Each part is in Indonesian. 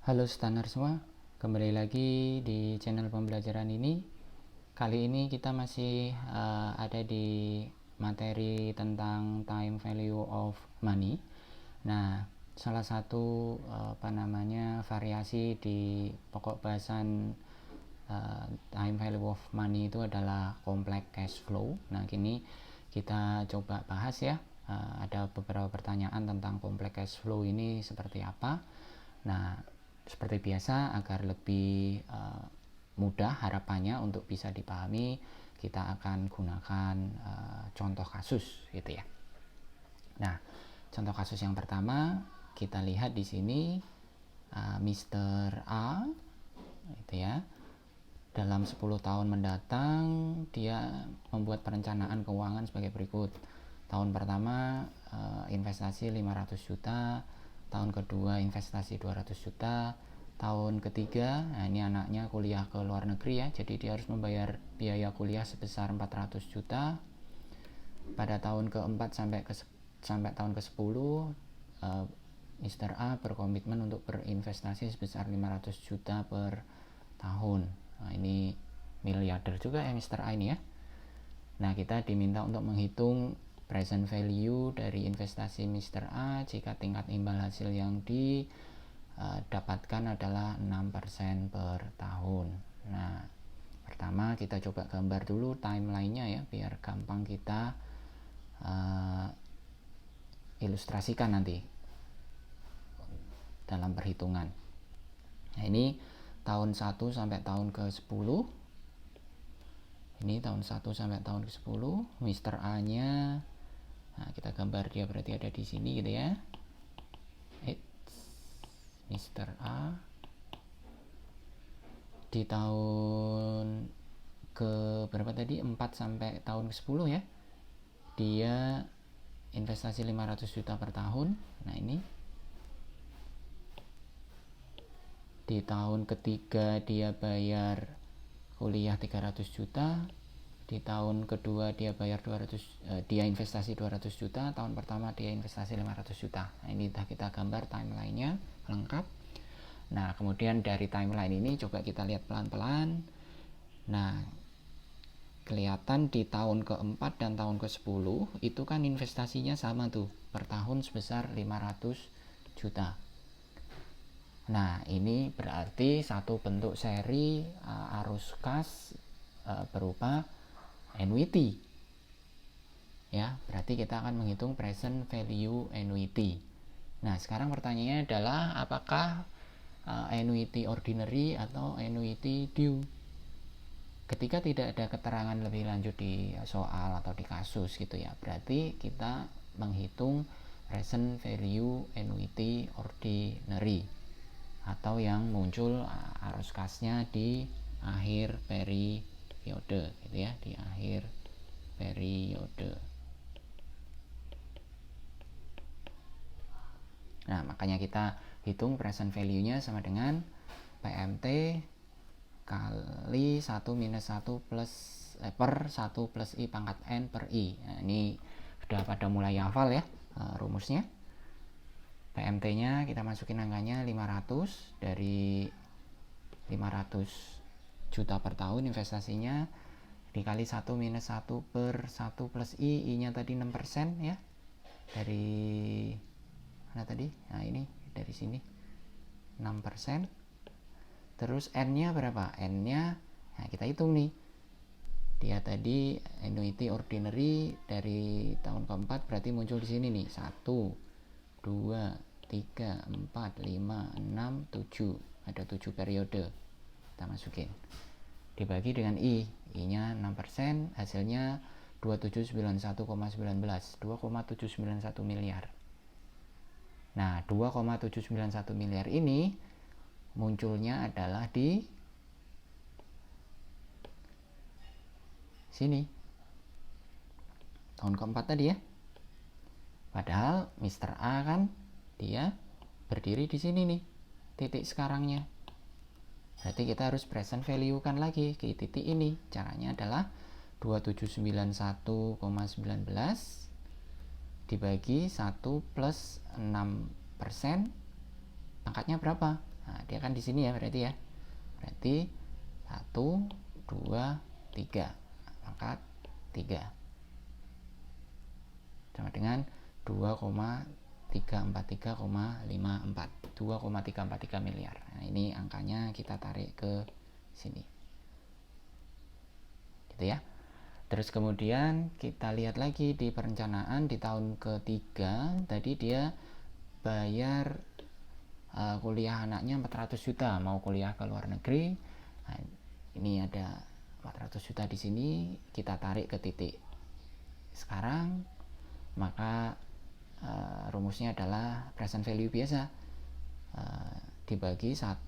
Halo stunner semua, kembali lagi di channel pembelajaran ini. Kali ini kita masih ada di materi tentang time value of money. Nah, salah satu variasi di pokok bahasan time value of money itu adalah complex cash flow. Nah, kini kita coba bahas ya. Ada beberapa pertanyaan tentang complex cash flow ini seperti apa. Nah, seperti biasa, agar lebih mudah harapannya untuk bisa dipahami, kita akan gunakan contoh kasus gitu ya. Nah, contoh kasus yang pertama kita lihat di sini, Mr. A itu ya, dalam 10 tahun mendatang dia membuat perencanaan keuangan sebagai berikut. Tahun pertama investasi 500 juta, tahun kedua investasi 200 juta, tahun ketiga, nah ini anaknya kuliah ke luar negeri ya, jadi dia harus membayar biaya kuliah sebesar 400 juta. Pada tahun keempat sampai tahun ke-10, Mr. A berkomitmen untuk berinvestasi sebesar 500 juta per tahun. Nah, ini miliarder juga ya Mr. A ini ya. Nah, kita diminta untuk menghitung present value dari investasi Mr. A jika tingkat imbal hasil yang didapatkan adalah 6% per tahun. Nah, pertama kita coba gambar dulu timeline-nya ya, biar gampang kita ilustrasikan nanti dalam perhitungan. Nah, ini tahun 1 sampai tahun ke-10. Ini tahun 1 sampai tahun ke-10, Mr. A-nya, nah kita gambar dia berarti ada di sini gitu ya. Mr. A di tahun ke berapa tadi? 4 sampai tahun ke-10 ya. Dia investasi 500 juta per tahun. Nah, ini di tahun ketiga dia bayar kuliah 300 juta, di tahun kedua dia bayar dia investasi 200 juta, tahun pertama dia investasi 500 juta. Nah, ini kita gambar timeline-nya lengkap. Nah, kemudian dari timeline ini coba kita lihat pelan-pelan. Nah, kelihatan di tahun keempat dan tahun ke-10 itu kan investasinya sama tuh, per tahun sebesar 500 juta. Nah, ini berarti satu bentuk seri arus kas berupa annuity. Ya, berarti kita akan menghitung present value annuity. Nah, sekarang pertanyaannya adalah apakah annuity ordinary atau annuity due? Ketika tidak ada keterangan lebih lanjut di soal atau di kasus gitu ya, berarti kita menghitung present value annuity ordinary, atau yang muncul arus kasnya di akhir periode gitu ya, di akhir periode. Nah, makanya kita hitung present value-nya sama dengan PMT kali 1 minus 1 plus per 1 plus I pangkat N per I. Nah, ini sudah pada mulai hafal ya rumusnya. PMT-nya kita masukin angkanya 500, dari 500 juta per tahun investasinya, dikali 1 minus 1 per 1 plus I-nya tadi 6% ya. Dari mana tadi? Nah, ini dari sini 6%. Terus N-nya berapa? N-nya, nah kita hitung nih. Dia tadi annuity ordinary dari tahun keempat, berarti muncul di sini nih. 1, 2, 3, 4, 5, 6, 7. Ada 7 periode. Kita masukin. Dibagi dengan I-nya 6%, hasilnya 2791,19. 2,791 miliar. Nah, 2,791 miliar ini munculnya adalah di sini. Tahun keempat tadi ya. Padahal Mr. A kan dia berdiri di sini nih, titik sekarangnya. Berarti kita harus present value kan lagi ke titik ini. Caranya adalah 2791,19 dibagi 1 plus 6%, pangkatnya berapa? Nah, dia kan di sini ya berarti ya. Berarti 1, 2, 3. Maka 3 sama dengan 2,343,54 2,343 miliar. Nah, ini angkanya kita tarik ke sini. Gitu ya. Terus kemudian kita lihat lagi di perencanaan di tahun ketiga, tadi dia bayar kuliah anaknya 400 juta, mau kuliah ke luar negeri. Nah, ini ada 400 juta di sini, kita tarik ke titik sekarang, maka rumusnya adalah present value biasa, dibagi 1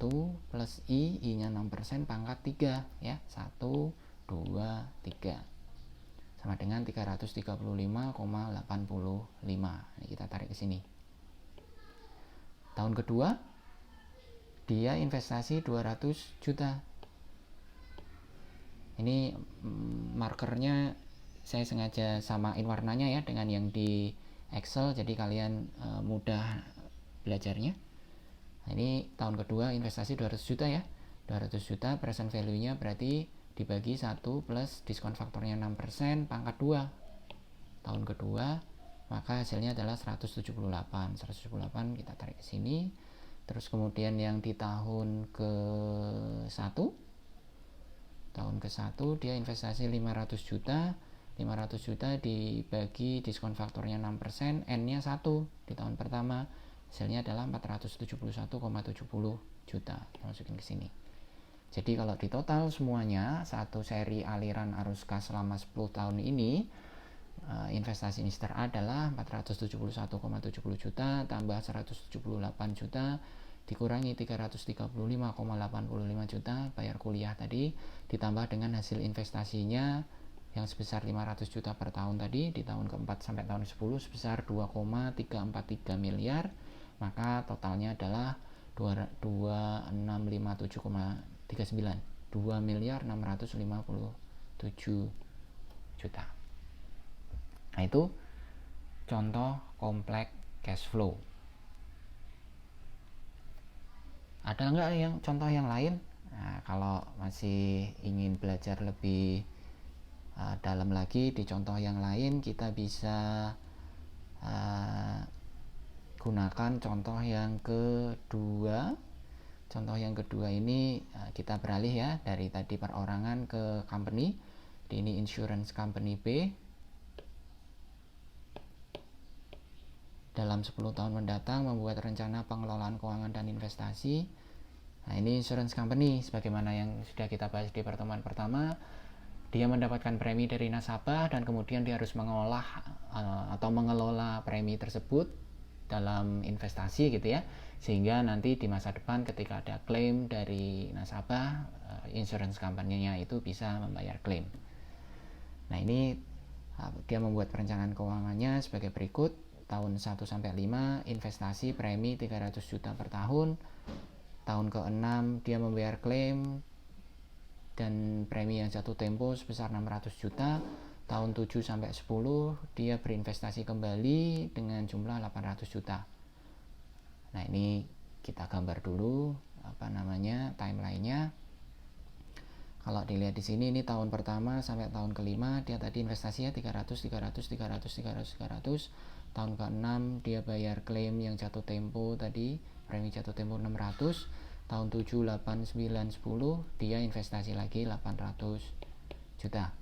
plus I nya 6% pangkat 3 ya, 1, 2, 3 sama dengan 335,85. Ini kita tarik ke sini. Tahun kedua dia investasi 200 juta. Ini markernya saya sengaja samain warnanya ya dengan yang di Excel, jadi kalian mudah belajarnya. Nah, ini tahun kedua investasi 200 juta ya. 200 juta present value-nya berarti dibagi 1 plus diskon faktornya 6% pangkat 2. Tahun kedua, maka hasilnya adalah 178 kita tarik ke sini. Terus kemudian yang di tahun ke-1 dia investasi 500 juta. 500 juta dibagi diskon faktornya 6%, N-nya 1 di tahun pertama, hasilnya adalah 471,70 juta. Masukin ke sini. Jadi kalau di total semuanya satu seri aliran arus kas selama 10 tahun ini, investasi Mr. A adalah 471,70 juta tambah 178 juta dikurangi 335,85 juta bayar kuliah tadi, ditambah dengan hasil investasinya yang sebesar 500 juta per tahun tadi di tahun keempat sampai tahun 10 sebesar 2,343 miliar, maka totalnya adalah 2657,39 2 miliar 657 juta. Nah, itu contoh kompleks cash flow. Ada nggak yang contoh yang lain? Nah, kalau masih ingin belajar lebih dalam lagi di contoh yang lain, kita bisa gunakan contoh yang kedua. Contoh yang kedua ini kita beralih ya dari tadi perorangan ke company. Ini insurance company B. Dalam 10 tahun mendatang membuat rencana pengelolaan keuangan dan investasi. Nah, ini insurance company sebagaimana yang sudah kita bahas di pertemuan pertama. Dia mendapatkan premi dari nasabah dan kemudian dia harus mengolah atau mengelola premi tersebut dalam investasi gitu ya, sehingga nanti di masa depan ketika ada klaim dari nasabah, insurance company-nya itu bisa membayar klaim. Nah, ini dia membuat perencanaan keuangannya sebagai berikut. Tahun 1 sampai 5 investasi premi 300 juta per tahun. Tahun ke-6 dia membayar klaim dan premi yang jatuh tempo sebesar 600 juta. Tahun 7 sampai 10 dia berinvestasi kembali dengan jumlah 800 juta. Nah, ini kita gambar dulu timeline-nya. Kalau dilihat di sini, ini tahun pertama sampai tahun kelima dia tadi investasinya 300. Tahun ke-6 dia bayar klaim yang jatuh tempo tadi, premi jatuh tempo 600. Tahun 7, 8, 9, 10 dia investasi lagi 800 juta.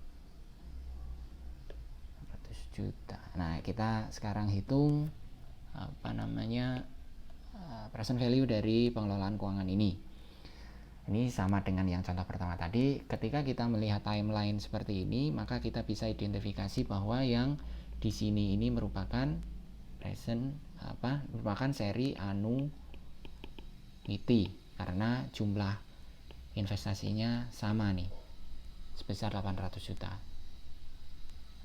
Nah, kita sekarang hitung present value dari pengelolaan keuangan ini. Ini sama dengan yang contoh pertama tadi. Ketika kita melihat timeline seperti ini, maka kita bisa identifikasi bahwa yang di sini ini merupakan seri annuity karena jumlah investasinya sama nih, sebesar 800 juta.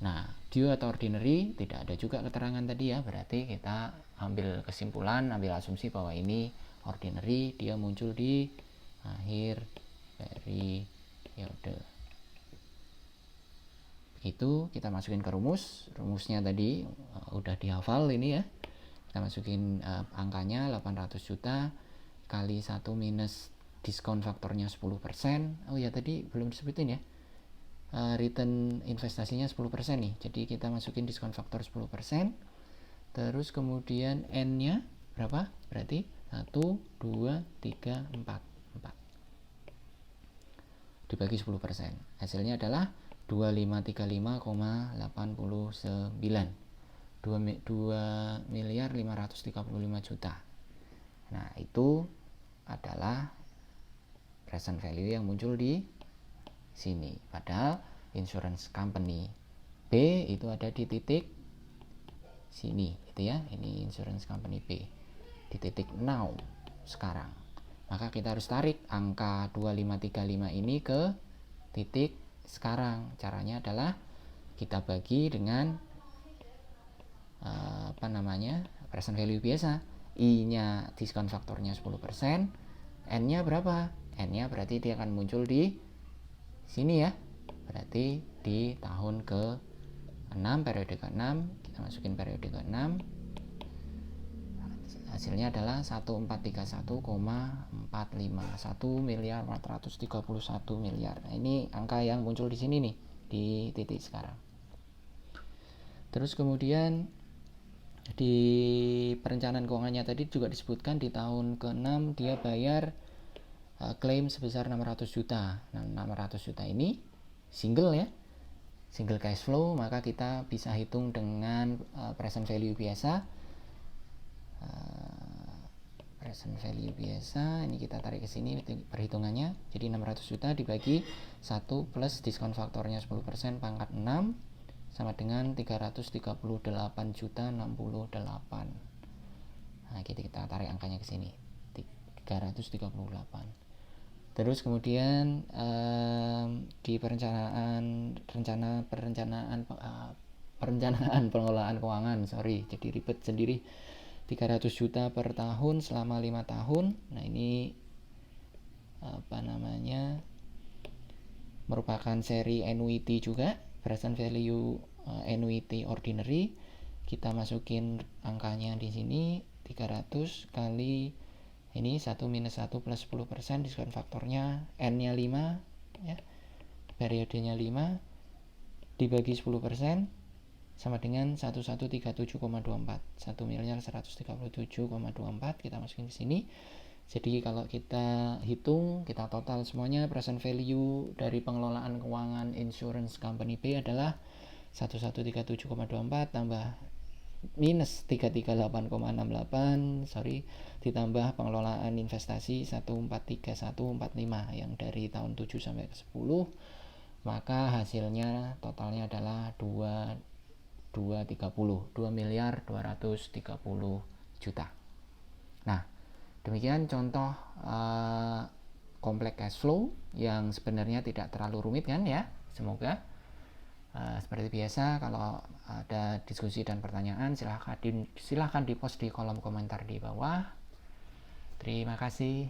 Nah, due atau ordinary tidak ada juga keterangan tadi ya, berarti kita ambil kesimpulan, ambil asumsi bahwa ini ordinary, dia muncul di akhir periode. Begitu kita masukin ke rumusnya tadi udah dihafal ini ya. Kita masukin angkanya 800 juta kali 1 minus diskon faktornya 10%. Oh ya, tadi belum disebutin ya, return investasinya 10% nih, jadi kita masukin diskon faktor 10%. Terus kemudian N nya berapa? Berarti 1, 2, 3, 4 dibagi 10%, hasilnya adalah 2535,89, 2.535.000.000. Nah, itu adalah present value yang muncul di sini. Padahal insurance company B itu ada di titik sini, gitu ya. Ini insurance company B di titik now sekarang. Maka kita harus tarik angka 2535 ini ke titik sekarang. Caranya adalah kita bagi dengan present value biasa. I-nya diskon faktornya 10%, N-nya berapa? N-nya berarti dia akan muncul di sini ya. Berarti di tahun ke-6, periode ke-6, kita masukin periode ke-6. Hasilnya adalah 1431,45, 1.431.000.000. Nah, ini angka yang muncul di sini nih, di titik sekarang. Terus kemudian di perencanaan keuangannya tadi juga disebutkan di tahun ke-6 dia bayar klaim sebesar 600 juta. Nah, 600 juta ini single ya, single cash flow, maka kita bisa hitung dengan present value biasa. Present value biasa ini kita tarik ke sini perhitungannya. Jadi 600 juta dibagi 1 plus diskon faktornya 10% pangkat 6 sama dengan 338 juta 68. Nah, kita tarik angkanya ke sini 338. Terus kemudian di perencanaan pengelolaan keuangan, jadi ribet sendiri, 300 juta per tahun selama 5 tahun. Nah, ini merupakan seri annuity juga, present value annuity ordinary. Kita masukin angkanya di sini 300 kali ini 1 minus 1 plus 10%, diskon faktornya N-nya 5 ya, periodenya 5 dibagi 10% sama dengan 1137,24, 1.137,24 kita masukin ke sini. Jadi kalau kita hitung, kita total semuanya, present value dari pengelolaan keuangan insurance company B adalah 1137,24 tambah minus 338,68 ditambah pengelolaan investasi 143.145 yang dari tahun 7 sampai ke 10, maka hasilnya totalnya adalah 2.230 juta. Nah, demikian contoh kompleks cash flow yang sebenarnya tidak terlalu rumit kan ya. Semoga seperti biasa, kalau ada diskusi dan pertanyaan silahkan di post di kolom komentar di bawah. Terima kasih.